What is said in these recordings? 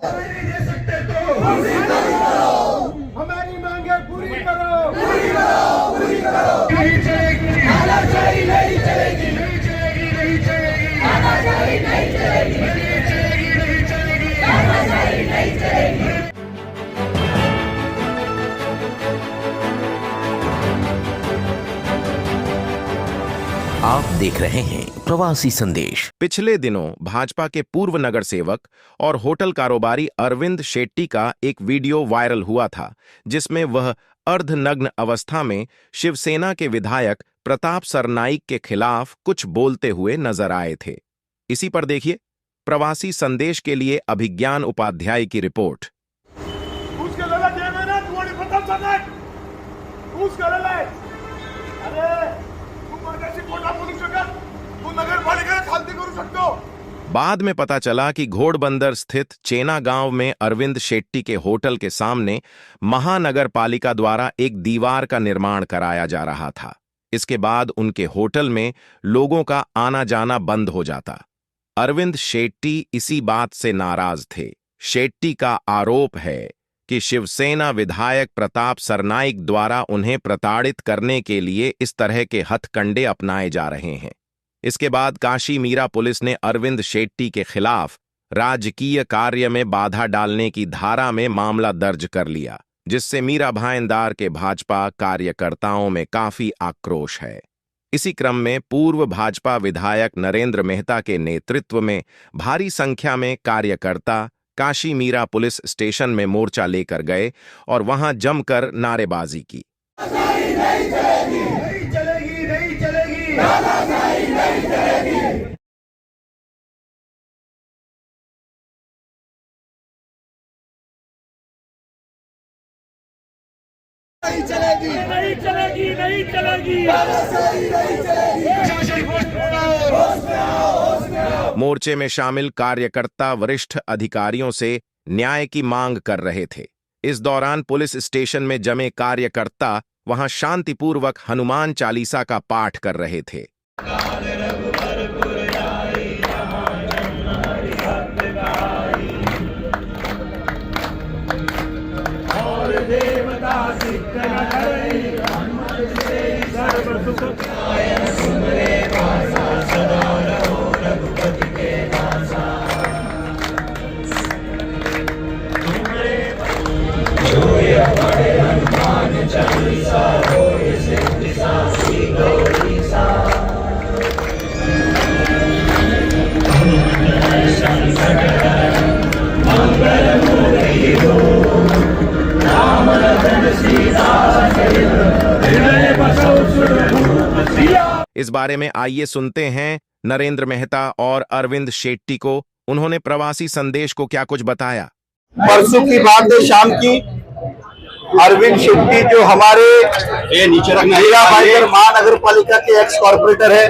नहीं दे सकते तो हमारी मांगे पूरी करो, पूरी करो, पूरी करो। नहीं चलेगी, तानाशाही नहीं चलेगी, नहीं चलेगी, नहीं चलेगी, तानाशाही नहीं चलेगी, नहीं चलेगी, नहीं चलेगी, तानाशाही नहीं चलेगी। आप देख रहे हैं प्रवासी संदेश। पिछले दिनों भाजपा के पूर्व नगर सेवक और होटल कारोबारी अरविंद शेट्टी का एक वीडियो वायरल हुआ था, जिसमें वह अर्धनग्न अवस्था में शिवसेना के विधायक प्रताप सरनाईक के खिलाफ कुछ बोलते हुए नजर आए थे। इसी पर देखिए प्रवासी संदेश के लिए अभिज्ञान उपाध्याय की रिपोर्ट। बाद में पता चला कि घोड़बंदर स्थित चेना गांव में अरविंद शेट्टी के होटल के सामने महानगर पालिका द्वारा एक दीवार का निर्माण कराया जा रहा था। इसके बाद उनके होटल में लोगों का आना जाना बंद हो जाता। अरविंद शेट्टी इसी बात से नाराज थे। शेट्टी का आरोप है कि शिवसेना विधायक प्रताप सरनाईक द्वारा उन्हें प्रताड़ित करने के लिए इस तरह के हथकंडे अपनाए जा रहे हैं। इसके बाद काशी मीरा पुलिस ने अरविंद शेट्टी के खिलाफ राजकीय कार्य में बाधा डालने की धारा में मामला दर्ज कर लिया, जिससे मीरा भाईंदर के भाजपा कार्यकर्ताओं में काफी आक्रोश है। इसी क्रम में पूर्व भाजपा विधायक नरेंद्र मेहता के नेतृत्व में भारी संख्या में कार्यकर्ता काशी मीरा पुलिस स्टेशन में मोर्चा लेकर गए और वहां जमकर नारेबाजी की। नहीं चलेगी, नहीं चलेगी, नहीं चलेगी, तानाशाही नहीं चलेगी। नहीं चलेगी, नहीं चलेगी, नहीं चलेगी, तानाशाही नहीं चलेगी। मोर्चे में शामिल कार्यकर्ता वरिष्ठ अधिकारियों से न्याय की मांग कर रहे थे। इस दौरान पुलिस स्टेशन में जमे कार्यकर्ता वहां शांतिपूर्वक हनुमान चालीसा का पाठ कर रहे थे। इस बारे में आइए सुनते हैं नरेंद्र मेहता और अरविंद शेट्टी को। उन्होंने प्रवासी संदेश को क्या कुछ बताया। परसों की बात है, शाम की। अरविंद शेट्टी जो हमारे मीरा भाईंदर महानगर पालिका के एक्स कॉर्पोरेटर है,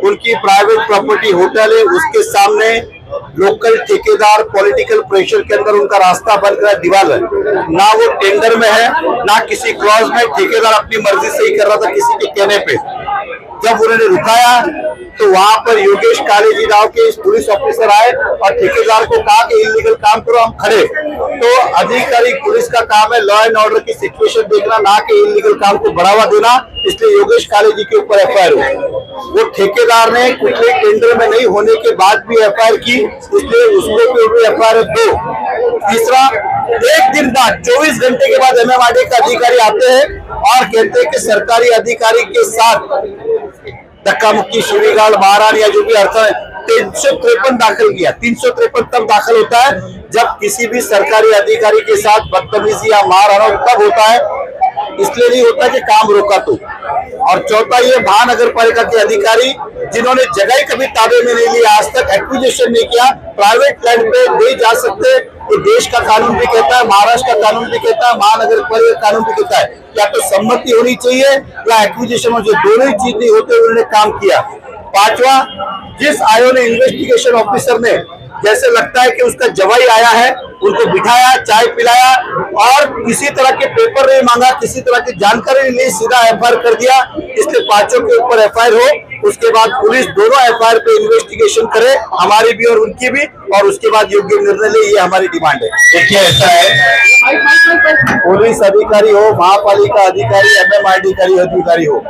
उनकी प्राइवेट प्रॉपर्टी होटल है, उसके सामने लोकल ठेकेदार पॉलिटिकल प्रेशर के अंदर उनका रास्ता बन रहा है, दीवार है ना, वो टेंडर में है ना किसी क्लॉज में। ठेकेदार अपनी मर्जी से ही कर रहा था किसी के कहने पे। जब उन्होंने रुकाया तो वहां पर योगेश काले जी नाव के पुलिस ऑफिसर आए और ठेकेदार को कहा कि इलीगल काम करो, हम खड़े। तो अधिकारी पुलिस का काम है लॉ एंड ऑर्डर की सिचुएशन देखना, ना कि इलीगल काम को बढ़ावा देना। इसलिए योगेश काले जी के ऊपर एफआईआर हुई। वो ठेकेदार ने कुछ टेंडर में नहीं होने के बाद भी एफआईआर की, इसलिए उसको भी एफआईआर दो। तीसरा, एक दिन बाद 24 घंटे के बाद एमएमआरडी का अधिकारी आते हैं और कहते हैं कि सरकारी अधिकारी के साथ धक्का मुक्की, शिवीगाड़, मारहाण या जो भी अर्थ है, 353 दाखिल किया। 353 तब दाखिल होता है जब किसी भी सरकारी अधिकारी के साथ बदतमीजी या मारहाण तब होता है, इसलिए नहीं होता कि काम रोका तो। और चौथा, ये महानगर पालिका के अधिकारी जिन्होंने जगह कभी ताबे में नहीं लिया, आज तक एक्विजिशन नहीं किया, प्राइवेट लैंड पे नहीं जा सकते। तो देश का कानून भी कहता है, महाराष्ट्र का कानून भी कहता है, महानगर पालिका कानून भी कहता है, या तो सम्मति होनी चाहिए या एक्विजिशन हो, जो दोनों ही चीज नहीं होते उन्होंने काम किया। पांचवा, जिस आयोग ने इन्वेस्टिगेशन ऑफिसर ने जैसे लगता है कि उसका जवाई आया है, उनको बिठाया, चाय पिलाया और किसी तरह के पेपर नहीं मांगा, किसी तरह की जानकारी नहीं ली, सीधा एफआईआर कर दिया। इसलिए पांचों के ऊपर एफआईआर हो उसके बाद पुलिस दोनों एफआईआर पे इन्वेस्टिगेशन करे, हमारी भी और उनकी भी, और उसके बाद योग्य निर्णय ले, ये हमारी डिमांड है। देखिए ऐसा है, पुलिस अधिकारी हो, महापालिका अधिकारी, एमएमआरडी अधिकारी हो,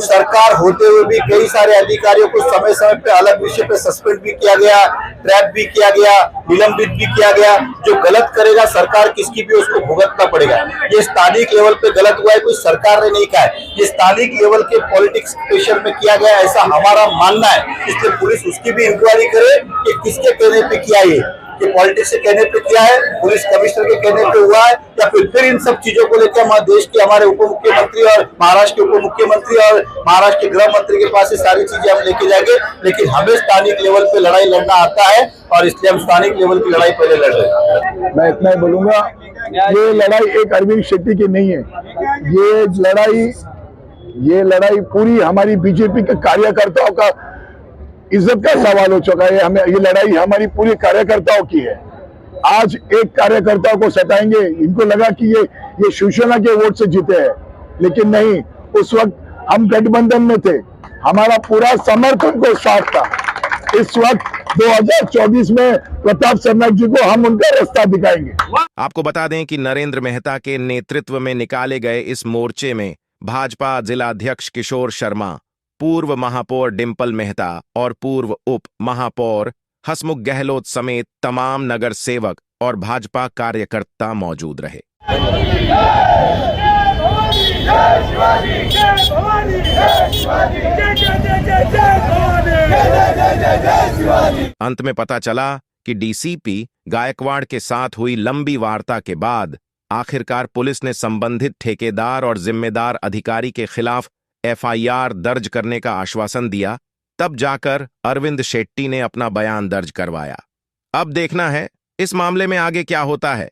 सरकार होते हुए भी कई सारे अधिकारियों को समय समय पे अलग विषय पे सस्पेंड भी किया गया, ट्रैप भी किया गया, निलंबित भी किया गया। जो गलत करेगा सरकार किसकी भी उसको भुगतना पड़ेगा। ये स्थानिक लेवल पे गलत हुआ है, कोई सरकार ने नहीं कहा है, ये स्थानिक लेवल के पॉलिटिक्स प्रेशर में किया गया, ऐसा हमारा मानना है। इसलिए पुलिस उसकी भी इंक्वायरी करे कि किसके कहने पे किया ये पॉलिटिक्स के कहने पे किया है, पुलिस कमिश्नर के कहने पे हुआ है, या फिर इन सब चीजों को लेकर हमारे देश के हमारे उप मुख्यमंत्री और महाराष्ट्र के उप मुख्यमंत्री और महाराष्ट्र के गृह मंत्री के पास ये सारी चीजें हम लेके जाएंगे। लेकिन हमें स्थानिक लेवल पे लड़ाई लड़ना आता है और इसलिए हम स्थानिक लेवल की लड़ाई पहले लड़ रहे हैं। मैं इतना ही बोलूंगा, ये लड़ाई एक अरविंद शेट्टी की नहीं है, ये लड़ाई पूरी हमारी बीजेपी के कार्यकर्ताओं का इज्जत का सवाल हो चुका है। ये लड़ाई हमारी पूरी कार्यकर्ताओं की है। आज एक कार्यकर्ता को सताएंगे, इनको लगा कि ये शिवसेना के वोट से जीते हैं, लेकिन नहीं, उस वक्त हम गठबंधन में थे, हमारा पूरा समर्थन को साथ था। इस वक्त 2024 में प्रताप सरनाईक जी को हम उनका रास्ता दिखाएंगे। आपको बता दें कि नरेंद्र मेहता के नेतृत्व में निकाले गए इस मोर्चे में भाजपा जिलाध्यक्ष किशोर शर्मा, पूर्व महापौर डिंपल मेहता और पूर्व उप महापौर हसमुख गहलोत समेत तमाम नगर सेवक और भाजपा कार्यकर्ता मौजूद रहे। अंत में पता चला कि डीसीपी गायकवाड़ के साथ हुई लंबी वार्ता के बाद आखिरकार पुलिस ने संबंधित ठेकेदार और जिम्मेदार अधिकारी के खिलाफ एफआईआर दर्ज करने का आश्वासन दिया। तब जाकर अरविंद शेट्टी ने अपना बयान दर्ज करवाया। अब देखना है इस मामले में आगे क्या होता है।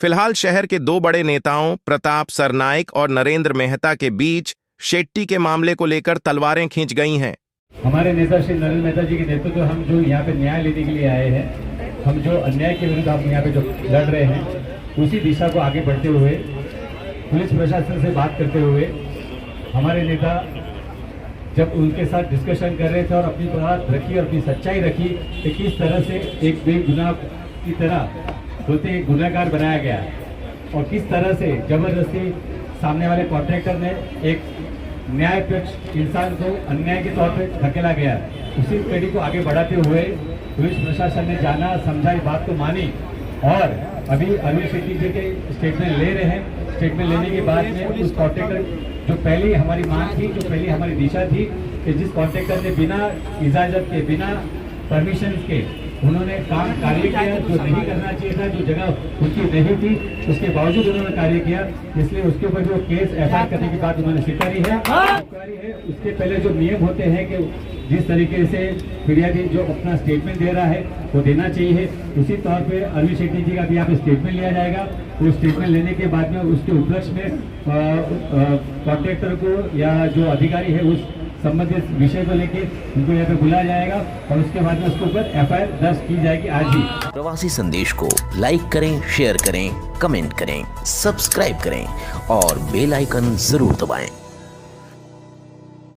फिलहाल शहर के दो बड़े नेताओं प्रताप सरनाईक और नरेंद्र मेहता के बीच शेट्टी के मामले को लेकर तलवारें खींच गई हैं। हमारे नेता श्री नरेंद्र मेहता जी के नेतृत्व हम जो यहाँ पे न्याय लेने के लिए आए हैं, हम जो अन्याय के विरुद्ध हम यहाँ पे जो लड़ रहे हैं, उसी दिशा को आगे बढ़ते हुए पुलिस प्रशासन से बात करते हुए हमारे नेता जब उनके साथ डिस्कशन कर रहे थे और अपनी बात रखी और अपनी सच्चाई रखी कि किस तरह से एक बेगुनाह की तरह होते एक गुनाहगार बनाया गया और किस तरह से जबरदस्ती सामने वाले कॉन्ट्रैक्टर ने एक न्यायपक्ष इंसान को अन्याय के तौर पे धकेला गया। उसी कड़ी को आगे बढ़ाते हुए पुलिस प्रशासन ने जाना, समझा, इस बात को मानी और अभी अरविंद शेट्टी जी के स्टेटमेंट ले रहे हैं। स्टेटमेंट लेने के बाद में उस कॉन्ट्रैक्टर जो पहली हमारी मांग थी, जो पहली हमारी दिशा थी कि जिस कॉन्ट्रैक्टर ने बिना इजाजत के, बिना परमिशन के उन्होंने कार्य किया, जो नहीं करना चाहिए था, जो जगह उनकी नहीं थी, उसके बावजूद उन्होंने कार्य किया, इसलिए उसके ऊपर जो केस एफआईआर करने की बात उन्होंने स्वीकारी है। उसके पहले जो नियम होते हैं कि जिस तरीके से फिरियादी जो अपना स्टेटमेंट दे रहा है वो देना चाहिए, उसी तौर पे अरविंद शेट्टी जी का भी यहाँ पे स्टेटमेंट लिया जाएगा। वो स्टेटमेंट लेने के बाद में उसके उपलक्ष्य में कॉन्ट्रैक्टर को या जो अधिकारी है उस संबंधित विषय को लेके उनको यहाँ पे बुलाया जाएगा और उसके बाद में उसके ऊपर एफआईआर दर्ज की जाएगी आज ही। प्रवासी संदेश को लाइक करें, शेयर करें, कमेंट करें, सब्सक्राइब करें और बेल आइकन जरूर दबाएं।